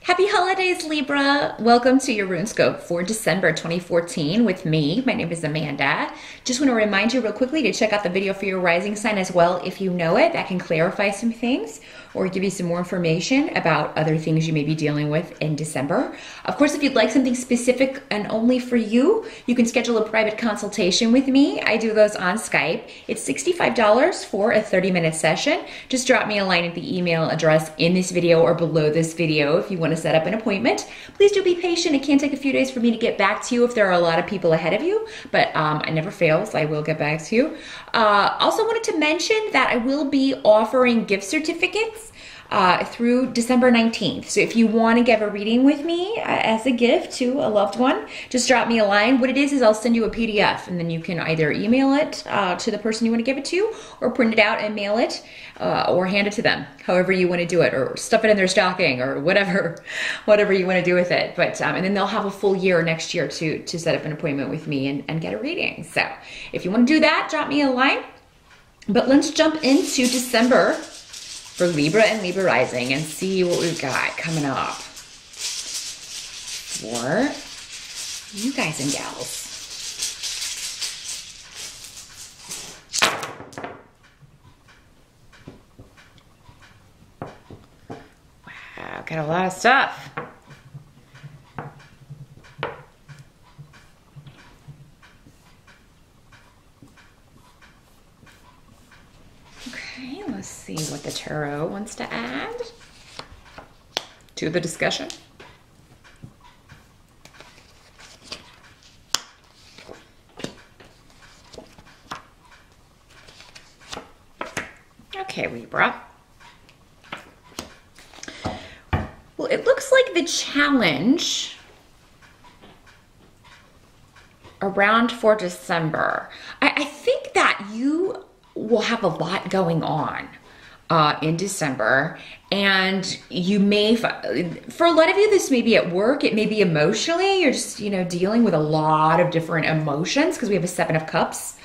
Happy holidays, Libra. Welcome to your Runescope for December 2014 with me. My name is Amanda. Just want to remind you real quickly to check out the video for your rising sign as well if you know it. That can clarify some things or give you some more information about other things you may be dealing with in December. Of course, if you'd like something specific and only for you, you can schedule a private consultation with me. I do those on Skype. It's $65 for a 30-minute session. Just drop me a line at the email address in this video or below this video if you want to set up an appointment. Please do be patient. It can take a few days for me to get back to you if there are a lot of people ahead of you, but I never fail, so I will get back to you. Also wanted to mention that I will be offering gift certificates through December 19th. So if you want to give a reading with me as a gift to a loved one, just drop me a line. What it is I'll send you a PDF and then you can either email it to the person you want to give it to or print it out and mail it or hand it to them, however you want to do it, or stuff it in their stocking or whatever you want to do with it. But and then they'll have a full year next year to set up an appointment with me and get a reading. So if you want to do that, drop me a line. But let's jump into December for Libra and Libra rising and see what we've got coming up for you guys and gals. Wow, got a lot of stuff. Let's see what the tarot wants to add to the discussion. Okay, Libra. Well, it looks like the challenge around for December, I think that you will have a lot going on in December, and you may, for a lot of you, this may be at work, it may be emotionally, you're just, dealing with a lot of different emotions because we have a 7 of Cups,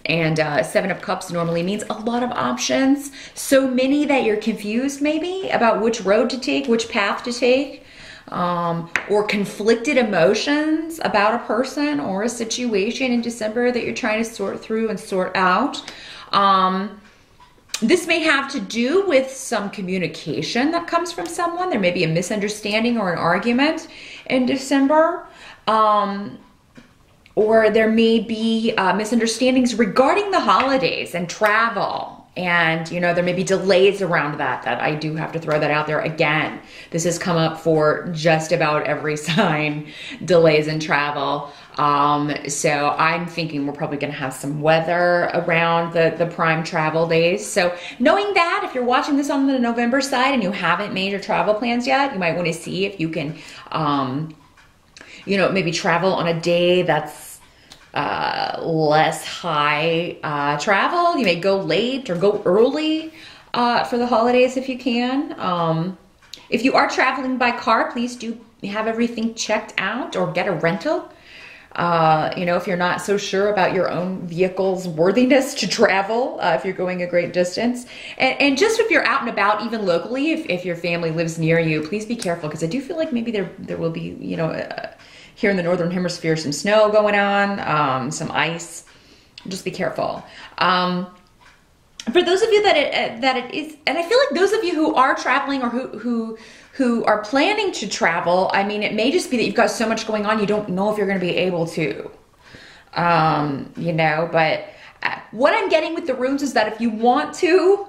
and 7 of Cups normally means a lot of options, so many that you're confused maybe about which road to take, which path to take, or conflicted emotions about a person or a situation in December that you're trying to sort through and sort out. This may have to do with some communication that comes from someone. There may be a misunderstanding or an argument in December. Or there may be misunderstandings regarding the holidays and travel. And, there may be delays around that I do have to throw that out there again. This has come up for just about every sign, delays in travel. So I'm thinking we're probably going to have some weather around the prime travel days. So knowing that, if you're watching this on the November side and you haven't made your travel plans yet, you might want to see if you can, maybe travel on a day that's less high travel. You may go late or go early for the holidays if you can. If you are traveling by car, please do have everything checked out or get a rental. If you're not so sure about your own vehicle's worthiness to travel, if you're going a great distance. And just if you're out and about, even locally, if your family lives near you, please be careful, because I do feel like maybe there will be, here in the Northern Hemisphere, some snow going on, some ice. Just be careful. For those of you that it is, and I feel like those of you who are traveling or who are planning to travel, I mean, it may just be that you've got so much going on, you don't know if you're going to be able to, but what I'm getting with the runes is that if you want to,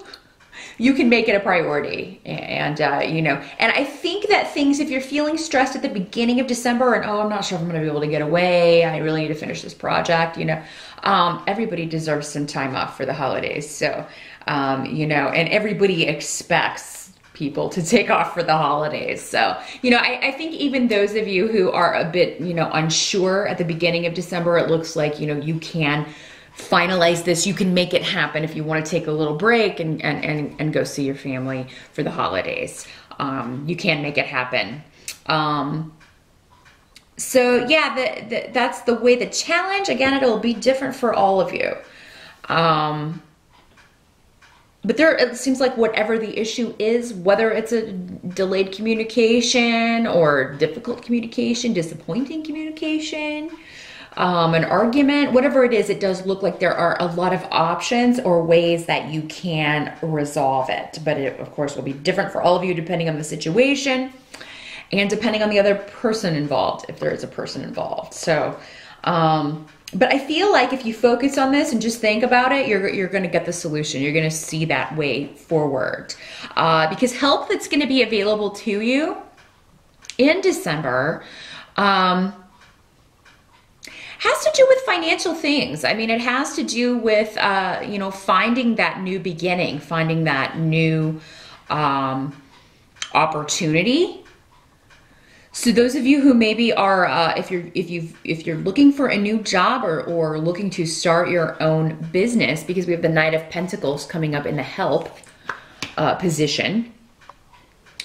you can make it a priority. And, and I think that things, if you're feeling stressed at the beginning of December and, I'm not sure if I'm going to be able to get away, I really need to finish this project, everybody deserves some time off for the holidays. So, and everybody expects people to take off for the holidays. So, I think even those of you who are a bit, unsure at the beginning of December, it looks like, you can finalize this. You can make it happen if you want to take a little break and go see your family for the holidays. You can make it happen. So yeah, that's the way the challenge, again, it'll be different for all of you. But there, it seems like whatever the issue is, whether it's a delayed communication or difficult communication, disappointing communication, an argument, whatever it is, it does look like there are a lot of options or ways that you can resolve it. But it, of course, will be different for all of you depending on the situation and depending on the other person involved, if there is a person involved. So, but I feel like if you focus on this and just think about it, you're going to get the solution. You're going to see that way forward. Because help that's going to be available to you in December has to do with financial things. I mean, it has to do with, you know, finding that new beginning, finding that new opportunity. So those of you who maybe are, if you're looking for a new job or looking to start your own business, because we have the Knight of Pentacles coming up in the help position.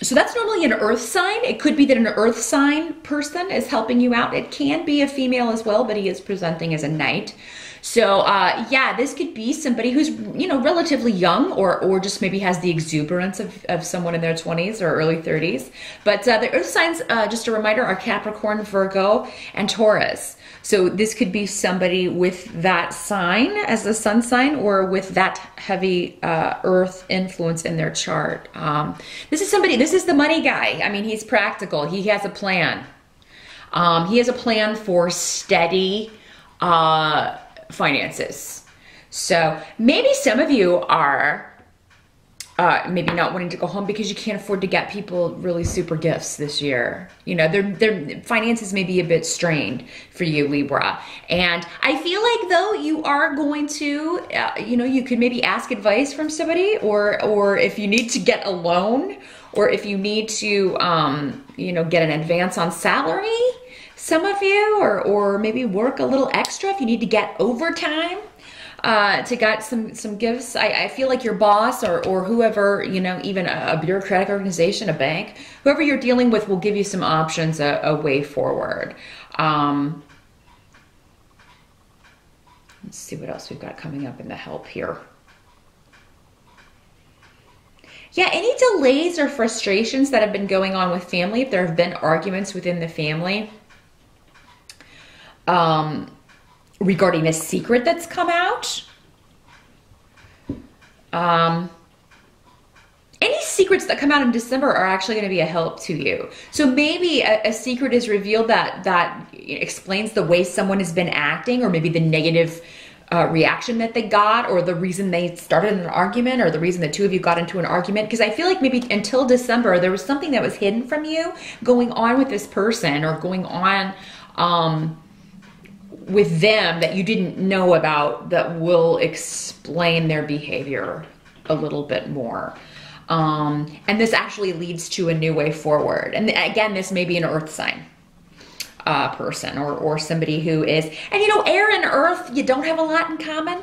So that's normally an earth sign. It could be that an earth sign person is helping you out. It can be a female as well, but he is presenting as a knight. So yeah, this could be somebody who's, you know, relatively young or just maybe has the exuberance of someone in their 20s or early 30s. But the earth signs, just a reminder, are Capricorn, Virgo, and Taurus. So this could be somebody with that sign as the sun sign or with that heavy earth influence in their chart. This is somebody, this is the money guy. I mean, he's practical. He has a plan. He has a plan for steady finances. So maybe some of you are maybe not wanting to go home because you can't afford to get people really super gifts this year. You know, their finances may be a bit strained for you, Libra. And I feel like though you are going to, you know, you could maybe ask advice from somebody or if you need to get a loan or if you need to, you know, get an advance on salary, some of you, or maybe work a little extra if you need to get overtime to get some gifts. I feel like your boss or whoever, you know, even a bureaucratic organization, a bank, whoever you're dealing with will give you some options, a way forward. Let's see what else we've got coming up in the help here. Yeah, any delays or frustrations that have been going on with family, if there have been arguments within the family, regarding a secret that's come out. Any secrets that come out in December are actually going to be a help to you. So maybe a secret is revealed that explains the way someone has been acting, or maybe the negative reaction that they got, or the reason they started an argument, or the reason the two of you got into an argument. Because I feel like maybe until December, there was something that was hidden from you going on with this person, or going on with them that you didn't know about, that will explain their behavior a little bit more. And this actually leads to a new way forward. And again, this may be an earth sign person or somebody who is, and you know, air and earth, you don't have a lot in common.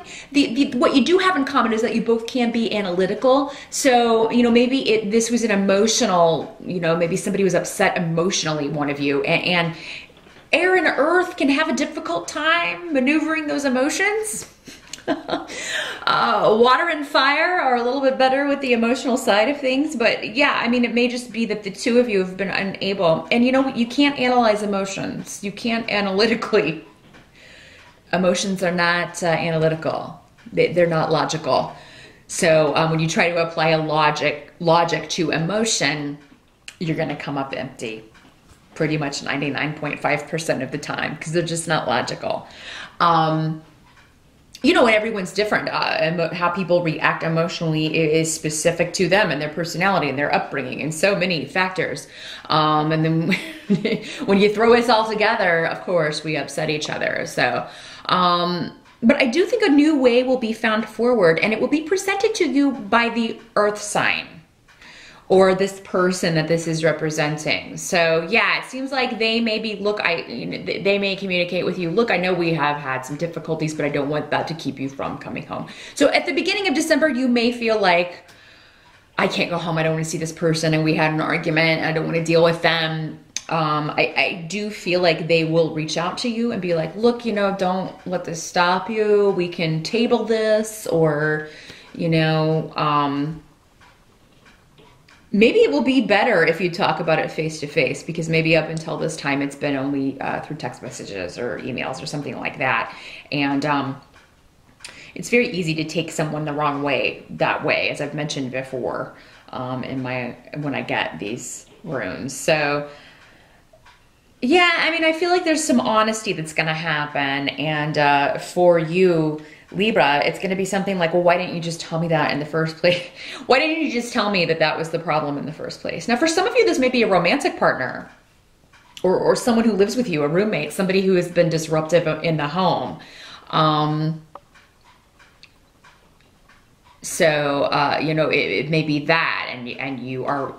What you do have in common is that you both can be analytical. So, you know, maybe this was an emotional, you know, maybe somebody was upset emotionally, one of you, and air and earth can have a difficult time maneuvering those emotions. Water and fire are a little bit better with the emotional side of things. But yeah, I mean, it may just be that the two of you have been unable. And you know, you can't analyze emotions. You can't analytically. Emotions are not analytical. They're not logical. So when you try to apply a logic to emotion, you're going to come up empty. Pretty much 99.5% of the time, because they're just not logical. You know, and everyone's different. How people react emotionally is specific to them and their personality and their upbringing and so many factors. And then when you throw us all together, of course, we upset each other. So, but I do think a new way will be found forward, and it will be presented to you by the earth sign, or this person that this is representing. So yeah, it seems like they maybe they may communicate with you. Look, I know we have had some difficulties, but I don't want that to keep you from coming home. So at the beginning of December, you may feel like, I can't go home. I don't want to see this person, and we had an argument. I don't want to deal with them. I do feel like they will reach out to you and be like, look, you know, don't let this stop you. We can table this, or, you know, maybe it will be better if you talk about it face to face, because maybe up until this time it's been only through text messages or emails or something like that. And it's very easy to take someone the wrong way that way, as I've mentioned before, when I get these runes. So yeah, I mean, I feel like there's some honesty that's going to happen. And for you, Libra, it's going to be something like, well, why didn't you just tell me that in the first place? Why didn't you just tell me that that was the problem in the first place? Now, for some of you, this may be a romantic partner or someone who lives with you, a roommate, somebody who has been disruptive in the home. You know, it may be that, and you are,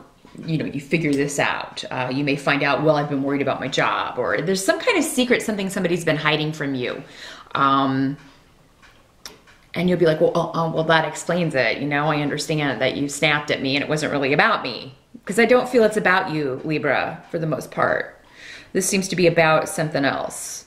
you know, you figure this out. You may find out, well, I've been worried about my job, or there's some kind of secret, something somebody's been hiding from you. And you'll be like, well, that explains it. You know, I understand that you snapped at me and it wasn't really about me. Because I don't feel it's about you, Libra, for the most part. This seems to be about something else.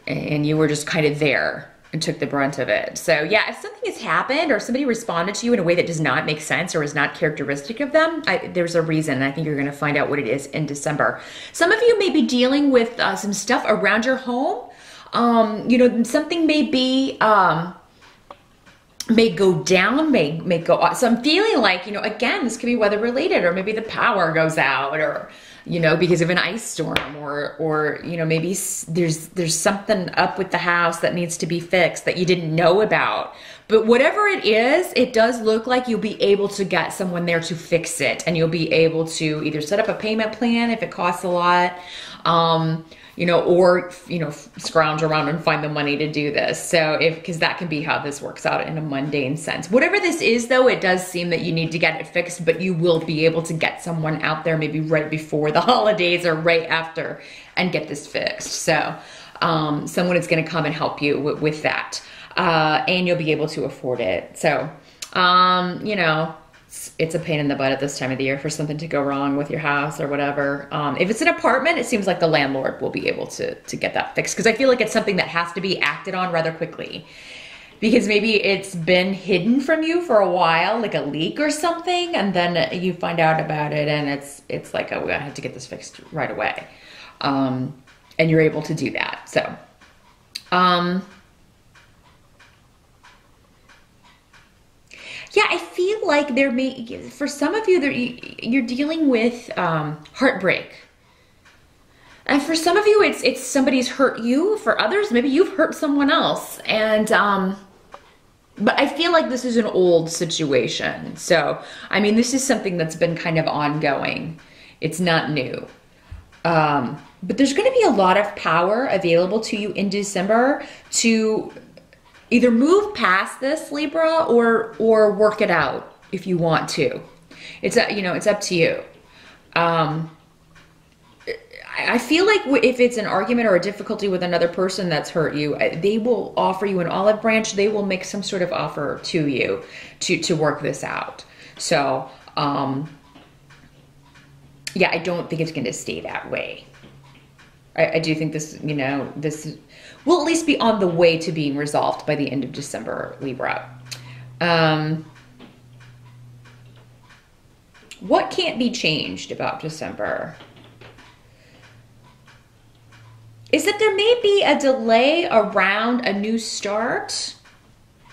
And you were just kind of there and took the brunt of it. So yeah, if something has happened or somebody responded to you in a way that does not make sense or is not characteristic of them, there's a reason. And I think you're going to find out what it is in December. Some of you may be dealing with some stuff around your home. You know, something may be... may go down, may go up. So I'm feeling like, you know, again, this could be weather related, or maybe the power goes out, or, you know, because of an ice storm, or, you know, maybe there's something up with the house that needs to be fixed that you didn't know about. But whatever it is, it does look like you'll be able to get someone there to fix it, and you'll be able to either set up a payment plan if it costs a lot, you know, or, you know, scrounge around and find the money to do this. So because that can be how this works out in a mundane sense. Whatever this is though, it does seem that you need to get it fixed, but you will be able to get someone out there maybe right before the holidays or right after and get this fixed. So someone is going to come and help you with that. And you'll be able to afford it. So, you know, it's a pain in the butt at this time of the year for something to go wrong with your house or whatever. If it's an apartment, it seems like the landlord will be able to get that fixed, because I feel like it's something that has to be acted on rather quickly, because maybe it's been hidden from you for a while, like a leak or something, and then you find out about it, and it's like, oh, I have to get this fixed right away. And you're able to do that. So, yeah, I feel like there may, for some of you, you're dealing with heartbreak. And for some of you, it's somebody's hurt you. For others, maybe you've hurt someone else. And, but I feel like this is an old situation. So, I mean, this is something that's been kind of ongoing. It's not new. But there's going to be a lot of power available to you in December to either move past this, Libra, or work it out if you want to. It's you know, it's up to you. I feel like if it's an argument or a difficulty with another person that's hurt you, they will offer you an olive branch. They will make some sort of offer to you to work this out. So yeah, I don't think it's going to stay that way. I do think this, you know, this will at least be on the way to being resolved by the end of December, Libra. What can't be changed about December is that there may be a delay around a new start,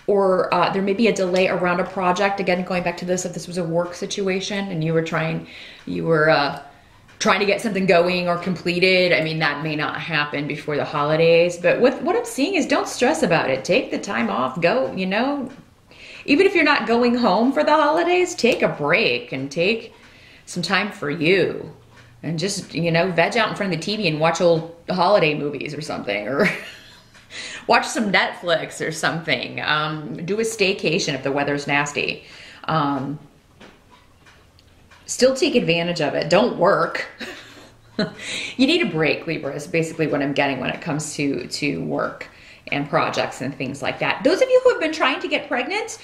or there may be a delay around a project. Again, going back to this, if this was a work situation and you were trying to get something going or completed, I mean, that may not happen before the holidays. But what I'm seeing is, don't stress about it. Take the time off. Go, you know, even if you're not going home for the holidays, take a break and take some time for you. And just, you know, veg out in front of the TV and watch old holiday movies or something. Or watch some Netflix or something. Do a staycation if the weather's nasty. Still take advantage of it. Don't work. You need a break, Libra, is basically what I'm getting when it comes to work and projects and things like that. Those of you who have been trying to get pregnant,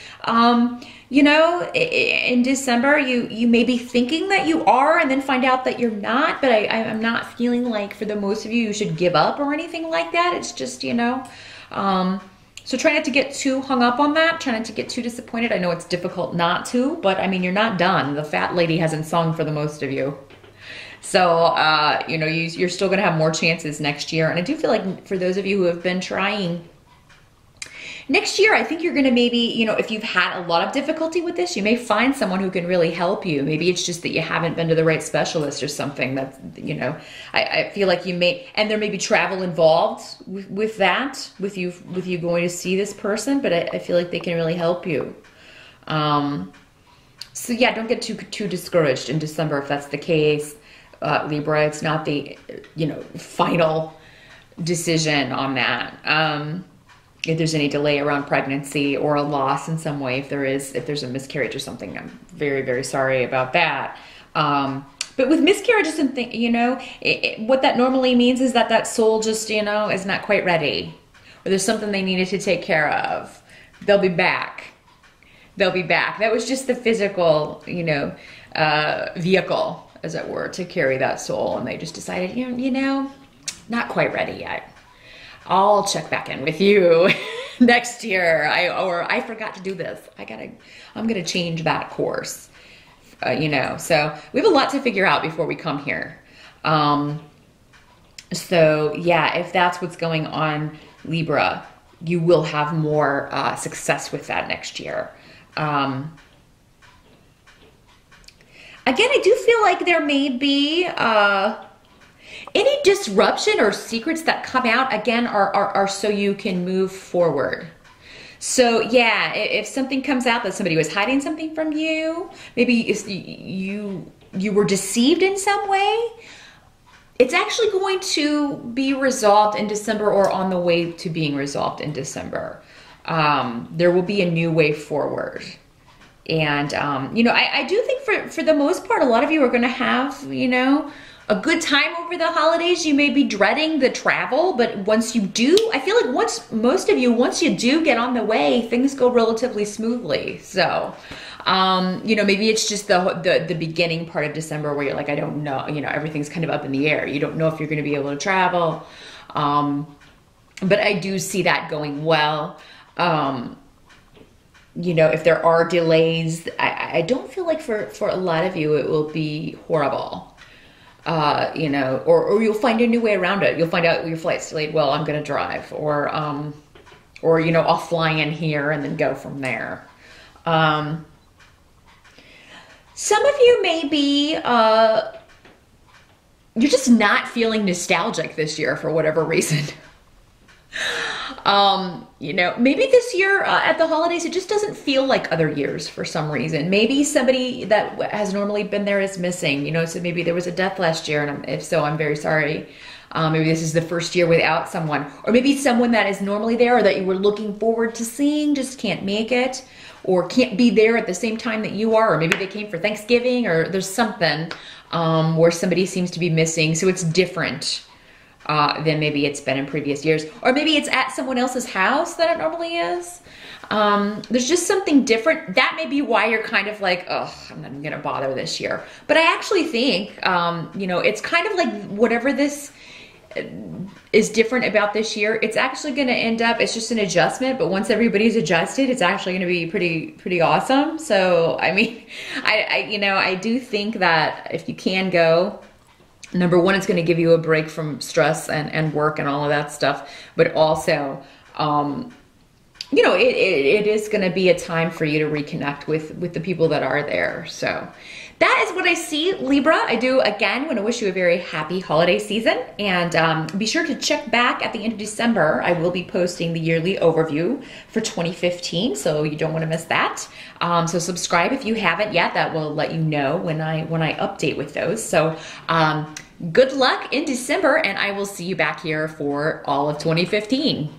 you know, in December, you may be thinking that you are and then find out that you're not, but I'm not feeling like for the most of you, you should give up or anything like that. It's just, you know, So try not to get too hung up on that. Try not to get too disappointed. I know it's difficult not to, but I mean, you're not done. The fat lady hasn't sung for the most of you. So, you know, you're still going to have more chances next year. And I do feel like for those of you who have been trying next year, I think you're going to maybe, you know, if you've had a lot of difficulty with this, you may find someone who can really help you. Maybe it's just that you haven't been to the right specialist or something. That's, you know, I feel like you may, and there may be travel involved with that, with you going to see this person, but I feel like they can really help you. So yeah, don't get too discouraged in December if that's the case. Libra, it's not the, you know, final decision on that. If there's any delay around pregnancy or a loss in some way, if there's a miscarriage or something, I'm very, very sorry about that. But with miscarriages and things, you know, what that normally means is that soul just, you know, is not quite ready, or there's something they needed to take care of. They'll be back. They'll be back. That was just the physical, you know, vehicle, as it were, to carry that soul, and they just decided, you know, not quite ready yet. I'll check back in with you next year. I forgot to do this. I'm gonna change that course. You know, so we have a lot to figure out before we come here. So yeah, if that's what's going on, Libra, you will have more success with that next year. Again, I do feel like there may be any disruption or secrets that come out, again, are so you can move forward. So yeah, if something comes out that somebody was hiding something from you, maybe you were deceived in some way, it's actually going to be resolved in December, or on the way to being resolved in December. There will be a new way forward. And, you know, I do think for the most part, a lot of you are going to have, you know, a good time over the holidays. You may be dreading the travel, but once you do, I feel like once you do get on the way, things go relatively smoothly. So, you know, maybe it's just the beginning part of December where you're like, I don't know, you know, everything's kind of up in the air. You don't know if you're going to be able to travel. But I do see that going well. You know, if there are delays, I don't feel like for a lot of you, it will be horrible. You know, or you'll find a new way around it. You'll find out your flight's delayed. Well, I'm going to drive, or, you know, I'll fly in here and then go from there. Some of you may be, you're just not feeling nostalgic this year for whatever reason. You know, maybe this year at the holidays, it just doesn't feel like other years for some reason. Maybe somebody that has normally been there is missing, you know, so maybe there was a death last year, and if so, I'm very sorry. Maybe this is the first year without someone, or maybe someone that is normally there or that you were looking forward to seeing just can't make it, or can't be there at the same time that you are, or maybe they came for Thanksgiving, or there's something where somebody seems to be missing, so it's different than maybe it's been in previous years. Or maybe it's at someone else's house that it normally is. There's just something different. That may be why you're kind of like, oh, I'm not gonna bother this year. But I actually think, you know, it's kind of like whatever this is different about this year, it's actually gonna end up, it's just an adjustment, but once everybody's adjusted, it's actually gonna be pretty awesome. So, I mean, you know, I do think that if you can go, number one, it's going to give you a break from stress and work and all of that stuff. But also, you know, it is going to be a time for you to reconnect with the people that are there. So that is what I see, Libra. I do, again, want to wish you a very happy holiday season. And be sure to check back at the end of December. I will be posting the yearly overview for 2015, so you don't want to miss that. So subscribe if you haven't yet. That will let you know when I update with those. So good luck in December, and I will see you back here for all of 2015.